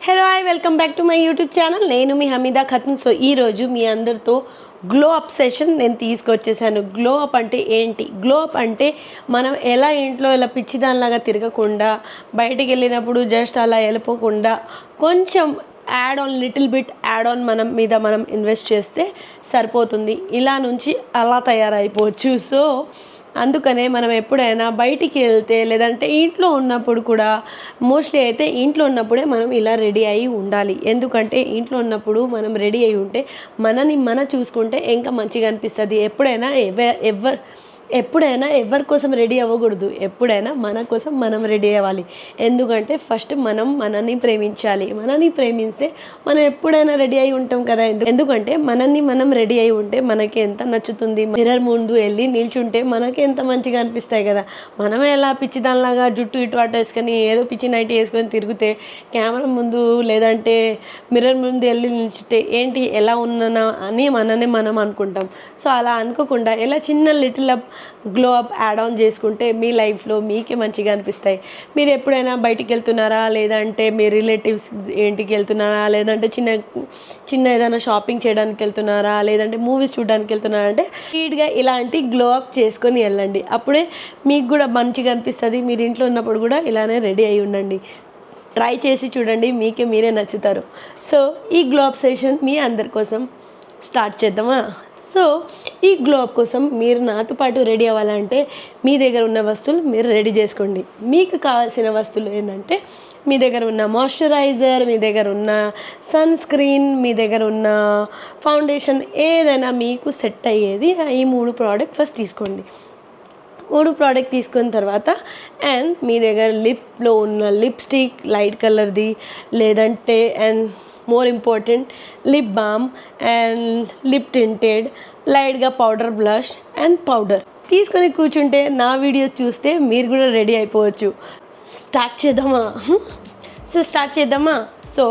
Hello hi welcome back to my YouTube channel. నేను మీ Hamida Khatun. So ఈరోజు మీ అందరితో గ్లో అప్ సెషన్ నేను తీసుకొచ్చేసాను. గ్లో అప్ అంటే ఏంటి? గ్లో అప్ అంటే మనం ఎలా ఇంట్లో ఇలా పిచ్చిదానిలాగా తిరగకుండా, బయటికి వెళ్ళినప్పుడు జస్ట్ అలా వెళ్ళిపోకుండా కొంచెం లిటిల్ బిట్ యాడ్ ఆన్ మనం ఇన్వెస్ట్ చేస్తే సరిపోతుంది. ఇలా నుంచి అలా తయారైపోవచ్చు. సో అందుకనే మనం ఎప్పుడైనా బయటికి వెళ్తే లేదంటే ఇంట్లో ఉన్నప్పుడు కూడా మోస్ట్లీ అయితే ఇంట్లో ఉన్నప్పుడే మనం ఇలా రెడీ అయి ఉండాలి. ఎందుకంటే ఇంట్లో ఉన్నప్పుడు మనం రెడీ అయి ఉంటే మనని చూసుకుంటే ఇంకా మంచిగా అనిపిస్తుంది. ఎప్పుడైనా ఎవరి కోసం రెడీ అవ్వకూడదు. ఎప్పుడైనా మన కోసం మనం రెడీ అవ్వాలి. ఎందుకంటే ఫస్ట్ మనం మనల్ని ప్రేమించాలి. మనల్ని ప్రేమిస్తే మనం ఎప్పుడైనా రెడీ అయి ఉంటాం కదా. ఎందుకంటే మనం రెడీ అయి ఉంటే మనకి ఎంత నచ్చుతుంది. మిర్రర్ ముందు వెళ్ళి నిల్చుంటే మనకి ఎంత మంచిగా అనిపిస్తాయి కదా. మనమే ఎలా పిచ్చిదానిలాగా జుట్టు ఇటు అటు వేసుకొని ఏదో పిచ్చి నైట్ వేసుకొని తిరిగితే కెమెరా ముందు లేదంటే మిర్రర్ ముందు వెళ్ళి నిల్చుంటే ఏంటి ఎలా ఉన్నానా అని మనం అనుకుంటాం. సో అలా అనుకోకుండా ఇలా చిన్న little glow Up ad on చేసుకుంటే మీ లైఫ్లో మీకే మంచిగా అనిపిస్తాయి. మీరు ఎప్పుడైనా బయటికి వెళ్తున్నారా, లేదంటే మీ రిలేటివ్స్ ఇంటికి వెళ్తున్నారా, లేదంటే చిన్న ఏదైనా షాపింగ్ చేయడానికి వెళ్తున్నారా, లేదంటే మూవీస్ చూడడానికి వెళ్తున్నారా అంటే స్పీడ్గా ఇలాంటి గ్లో అప్ చేసుకొని వెళ్ళండి. అప్పుడే మీకు కూడా మంచిగా అనిపిస్తుంది. మీరు ఇంట్లో ఉన్నప్పుడు కూడా ఇలానే రెడీ అయి ఉండండి. ట్రై చేసి చూడండి, మీరే నచ్చుతారు. సో ఈ గ్లో అప్ సెషన్ మీ అందరి కోసం స్టార్ట్ చేద్దామా? సో ఈ గ్లో అప్ కోసం మీరు నాతో పాటు రెడీ అవ్వాలంటే మీ దగ్గర ఉన్న వస్తువులు మీరు రెడీ చేసుకోండి. మీకు కావాల్సిన వస్తువులు ఏంటంటే మీ దగ్గర ఉన్న మాయిశ్చరైజర్, మీ దగ్గర ఉన్న సన్ స్క్రీన్, మీ దగ్గర ఉన్న ఫౌండేషన్, ఏదైనా మీకు సెట్ అయ్యేది ఈ 3 ప్రోడక్ట్ ఫస్ట్ తీసుకోండి. 3 ప్రోడక్ట్ తీసుకున్న తర్వాత అండ్ మీ దగ్గర లిప్లో ఉన్న లిప్స్టిక్ లైట్ కలర్ది, లేదంటే and more important lip balm and lip tinted, లైట్గా పౌడర్ బ్లష్ అండ్ పౌడర్ తీసుకొని కూర్చుంటే నా వీడియో చూస్తే మీరు కూడా రెడీ అయిపోవచ్చు. స్టార్ట్ చేద్దామా? సో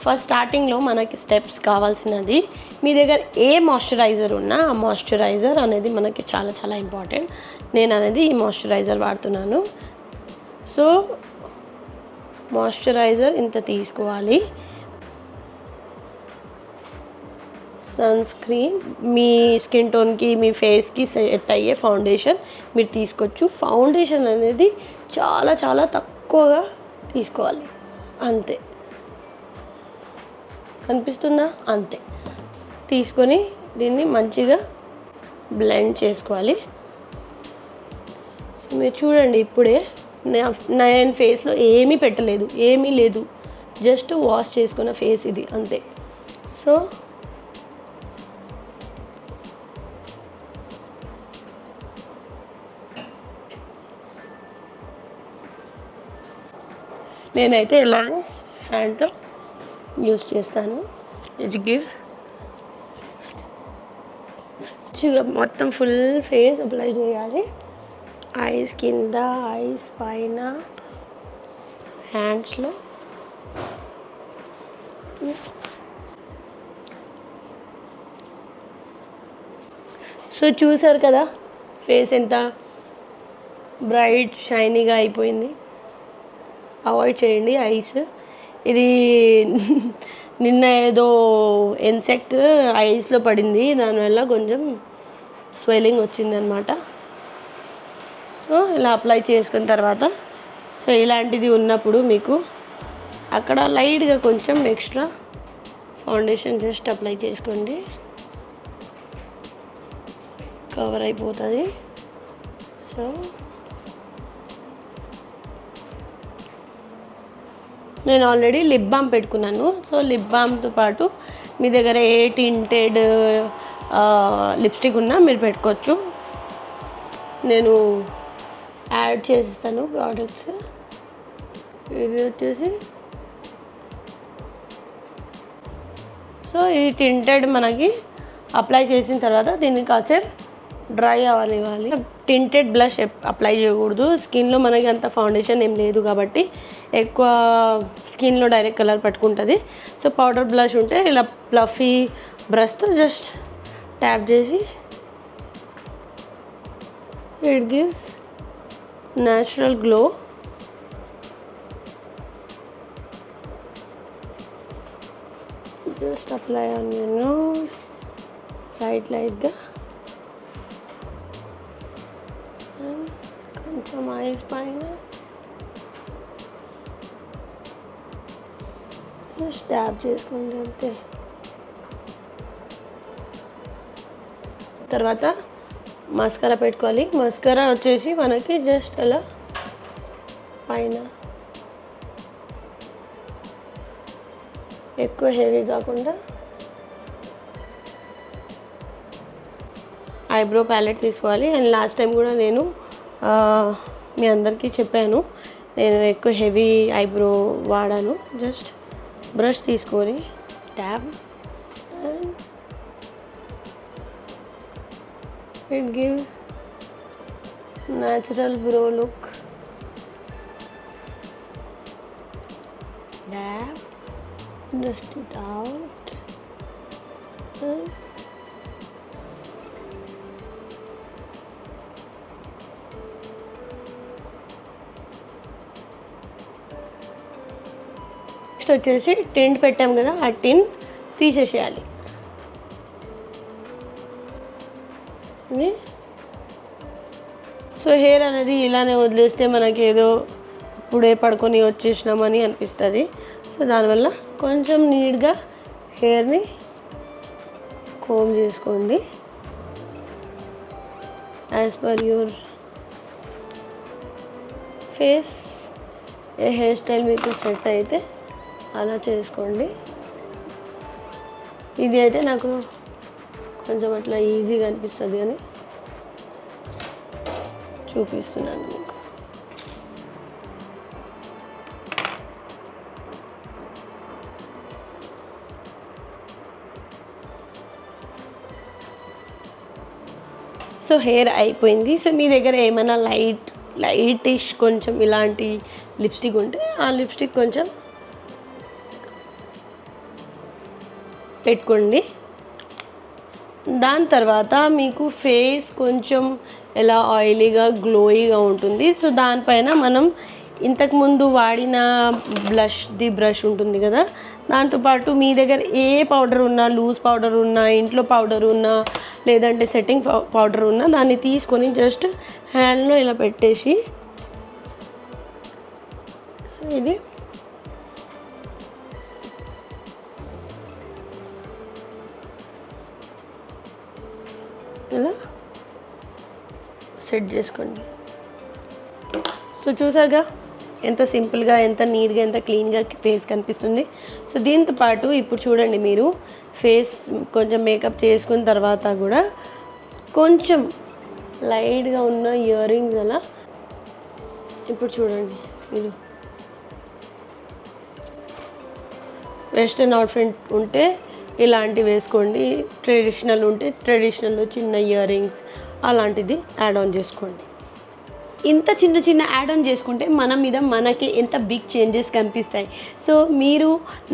ఫస్ట్ స్టార్టింగ్లో మనకి స్టెప్స్ కావాల్సినది, మీ దగ్గర ఏ మాయిశ్చరైజర్ ఉన్నా ఆ మాయిశ్చరైజర్ అనేది మనకి చాలా చాలా ఇంపార్టెంట్. నేను అనేది ఈ మాయిశ్చరైజర్ వాడుతున్నాను. సో మాయిశ్చరైజర్ ఇంత తీసుకోవాలి. సన్ స్క్రీన్, మీ స్కిన్ టోన్కి మీ ఫేస్కి సెట్ అయ్యే ఫౌండేషన్ మీరు తీసుకోవచ్చు. ఫౌండేషన్ అనేది చాలా చాలా తక్కువగా తీసుకోవాలి. అంతే, కనిపిస్తుందా? అంతే తీసుకొని దీన్ని మంచిగా బ్లెండ్ చేసుకోవాలి. సో మీరు చూడండి, ఇప్పుడే నేను ఫేస్లో ఏమీ పెట్టలేదు, ఏమీ లేదు, జస్ట్ వాష్ చేసుకున్న ఫేస్ ఇది అంతే. సో నేనైతే ఇలానే హ్యాండ్తో యూస్ చేస్తాను. ఇట్ గివ్స్ మొత్తం ఫుల్ ఫేస్ అప్లై చేయాలి. ఐస్ కింద, ఐస్ పైన, హ్యాండ్స్లో. సో చూసారు కదా ఫేస్ ఎంత బ్రైట్ షైనీగా అయిపోయింది. అవాయిడ్ చేయండి ఐస్. ఇది నిన్న ఏదో ఇన్సెక్ట్ ఐస్లో పడింది, దానివల్ల కొంచెం స్వెల్లింగ్ వచ్చిందనమాట. సో ఇలా అప్లై చేసుకున్న తర్వాత సో ఇలాంటిది ఉన్నప్పుడు మీకు అక్కడ లైట్గా కొంచెం ఎక్స్ట్రా ఫౌండేషన్ జస్ట్ అప్లై చేసుకోండి, కవర్ అయిపోతుంది. సో నేను ఆల్రెడీ లిప్ బామ్ పెట్టుకున్నాను. సో లిప్ బామ్తో పాటు మీ దగ్గర ఏ టింటెడ్ లిప్స్టిక్ ఉన్నా మీరు పెట్టుకోవచ్చు. నేను యాడ్ చేసేస్తాను ప్రోడక్ట్స్. ఇది వచ్చేసి సో ఇది టింటెడ్ మనకి అప్లై చేసిన తర్వాత దీన్ని కాసేపు డ్రై అవ్వనివ్వాలి. టింటెడ్ బ్లష్ అప్లై చేయకూడదు. స్కిన్లో మనకి అంత ఫౌండేషన్ ఏం లేదు కాబట్టి ఎక్కువ స్కిన్లో డైరెక్ట్ కలర్ పట్టుకుంటుంది. సో పౌడర్ బ్లష్ ఉంటే ఇలా ప్లఫీ బ్రష్తో జస్ట్ ట్యాప్ చేసి it gives natural glow. Just apply on your nose లైట్గా, అండ్ కొంచెం ఐస్ పైన జస్ట్ ట్యాప్ చేసుకోండి అంతే. తర్వాత మస్కరా పెట్టుకోవాలి. మస్కరా వచ్చేసి మనకి జస్ట్ అలా పైన ఎక్కువ హెవీ కాకుండా ఐబ్రో ప్యాలెట్ తీసుకోవాలి. అండ్ లాస్ట్ టైం కూడా నేను మీ అందరికీ చెప్పాను, నేను ఎక్కువ హెవీ ఐబ్రో వాడాను. జస్ట్ బ్రష్ తీసుకొని tap and it gives natural brow look. Dab, dust it out, and next వచ్చేసి టింట్ పెట్టాం కదా, ఆ టింట్ తీసేసేయాలి. సో హెయిర్ అనేది ఇలానే వదిలేస్తే మనకి ఏదో ఇప్పుడే పడుకొని వచ్చేసినామని అనిపిస్తుంది. సో దానివల్ల కొంచెం నీట్గా హెయిర్ని కోమ్ చేసుకోండి. As per your face A hair style మీకు సెట్ అయితే అలా చేసుకోండి. ఇది అయితే నాకు కొంచెం అట్లా ఈజీగా అనిపిస్తుంది అని చూపిస్తున్నాను మీకు. సో హెయిర్ అయిపోయింది. సో మీ దగ్గర ఏమైనా లైటిష్ కొంచెం ఇలాంటి లిప్స్టిక్ ఉంటే ఆ లిప్స్టిక్ కొంచెం పెట్టుకోండి. దాని తర్వాత మీకు ఫేస్ కొంచెం ఎలా ఆయిలీగా గ్లోయిగా ఉంటుంది. సో దానిపైన మనం ఇంతకుముందు వాడిన బ్రష్ ఉంటుంది కదా, దాంతోపాటు మీ దగ్గర ఏ పౌడర్ ఉన్నా, లూజ్ పౌడర్ ఉన్నా, ఇంట్లో పౌడర్ ఉన్నా, లేదంటే సెట్టింగ్ పౌడర్ ఉన్నా దాన్ని తీసుకొని జస్ట్ హ్యాండ్లో ఇలా పెట్టేసి, సో ఇది ఇలా సెట్ చేసుకోండి. సో చూసారుగా ఎంత సింపుల్గా, ఎంత నీట్గా, ఎంత క్లీన్గా ఫేస్ కనిపిస్తుంది. సో దీంతో పాటు ఇప్పుడు చూడండి, మీరు ఫేస్ కొంచెం మేకప్ చేసుకున్న తర్వాత కూడా కొంచెం లైట్గా ఉన్న ఇయర్ రింగ్స్ అలా ఇప్పుడు చూడండి, మీరు వెస్ట్రన్ అవుట్ఫిట్ ఉంటే ఇలాంటివి వేసుకోండి, ట్రెడిషనల్ ఉంటే ట్రెడిషనల్లో చిన్న ఇయర్ రింగ్స్ అలాంటిది యాడ్ ఆన్ చేసుకోండి. ఇంత చిన్న చిన్న యాడ్ ఆన్ చేసుకుంటే మన మీద మనకి ఎంత బిగ్ చేంజెస్ కనిపిస్తాయి. సో మీరు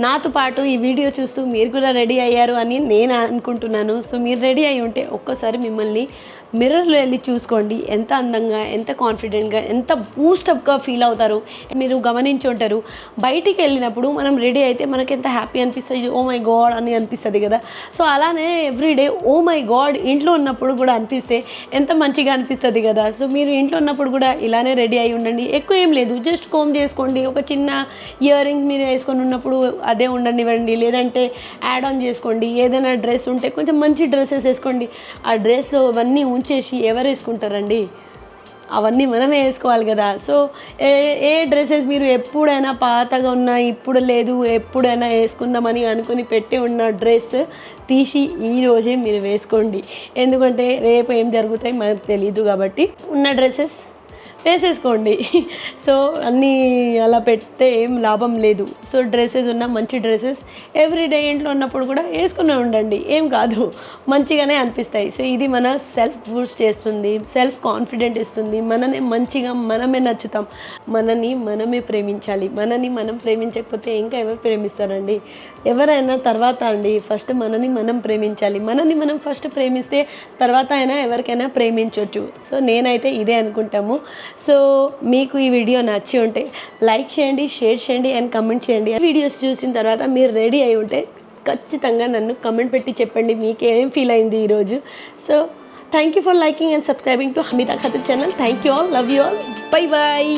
నాతో పాటు ఈ వీడియో చూస్తూ మీరు కూడా రెడీ అయ్యారు అని నేను అనుకుంటున్నాను. సో మీరు రెడీ అయి ఉంటే ఒక్కసారి మిమ్మల్ని మిర్రర్లో వెళ్ళి చూసుకోండి, ఎంత అందంగా, ఎంత కాన్ఫిడెంట్గా, ఎంత బూస్టప్గా ఫీల్ అవుతారు. మీరు గమనించి ఉంటారు, బయటికి వెళ్ళినప్పుడు మనం రెడీ అయితే మనకి ఎంత హ్యాపీ అనిపిస్తుంది, ఓ మై గాడ్ అని అనిపిస్తుంది కదా. సో అలానే ఎవ్రీడే ఓ మై గాడ్ ఇంట్లో ఉన్నప్పుడు కూడా అనిపిస్తే ఎంత మంచిగా అనిపిస్తుంది కదా. సో మీరు ఇంట్లో ఉన్నప్పుడు కూడా ఇలానే రెడీ అయి ఉండండి. ఎక్కువ ఏం లేదు, జస్ట్ కోమ్ చేసుకోండి, ఒక చిన్న ఇయర్ రింగ్స్ మీరు వేసుకొని ఉన్నప్పుడు అదే ఉండనివ్వండి, లేదంటే యాడ్ ఆన్ చేసుకోండి. ఏదైనా డ్రెస్ ఉంటే కొంచెం మంచి డ్రెస్సెస్ వేసుకోండి. ఆ డ్రెస్లో అవన్నీ ఉంచేసి ఎవరు వేసుకుంటారండి, అవన్నీ మనమే వేసుకోవాలి కదా. సో ఏ డ్రెస్సెస్ మీరు ఎప్పుడైనా పాతగా ఉన్నా, ఇప్పుడు లేదు, ఎప్పుడైనా వేసుకుందామని అనుకుని పెట్టి ఉన్న డ్రెస్ తీసి ఈరోజే మీరు వేసుకోండి. ఎందుకంటే రేపు ఏం జరుగుతాయి మనకు తెలీదు కాబట్టి ఉన్న డ్రెస్సెస్ వేసేసుకోండి. సో అన్నీ అలా పెడితే ఏం లాభం లేదు. సో డ్రెస్సెస్ ఉన్న మంచి డ్రెస్సెస్ ఎవ్రీడే ఇంట్లో ఉన్నప్పుడు కూడా వేసుకునే ఉండండి, ఏం కాదు, మంచిగానే అనిపిస్తాయి. సో ఇది మన సెల్ఫ్ బూస్ట్ చేస్తుంది, సెల్ఫ్ కాన్ఫిడెంట్ ఇస్తుంది, మననే మంచిగా మనమే నచ్చుతాం. మనని మనమే ప్రేమించాలి. మనని మనం ప్రేమించకపోతే ఇంకా ఎవరు ప్రేమిస్తారండి? ఎవరైనా తర్వాత అండి, ఫస్ట్ మనని మనం ప్రేమించాలి. మనని మనం ఫస్ట్ ప్రేమిస్తే తర్వాత అయినా ఎవరికైనా ప్రేమించవచ్చు. సో నేనైతే ఇదే అనుకుంటాము. సో మీకు ఈ వీడియో నచ్చి ఉంటే లైక్ చేయండి, షేర్ చేయండి అండ్ కమెంట్ చేయండి. వీడియోస్ చూసిన తర్వాత మీరు రెడీ అయి ఉంటే ఖచ్చితంగా నన్ను కమెంట్ పెట్టి చెప్పండి మీకు ఏం ఫీల్ అయింది ఈరోజు. So thank you for liking and subscribing to Hamida Khatun channel. Thank you all, love you all, bye bye.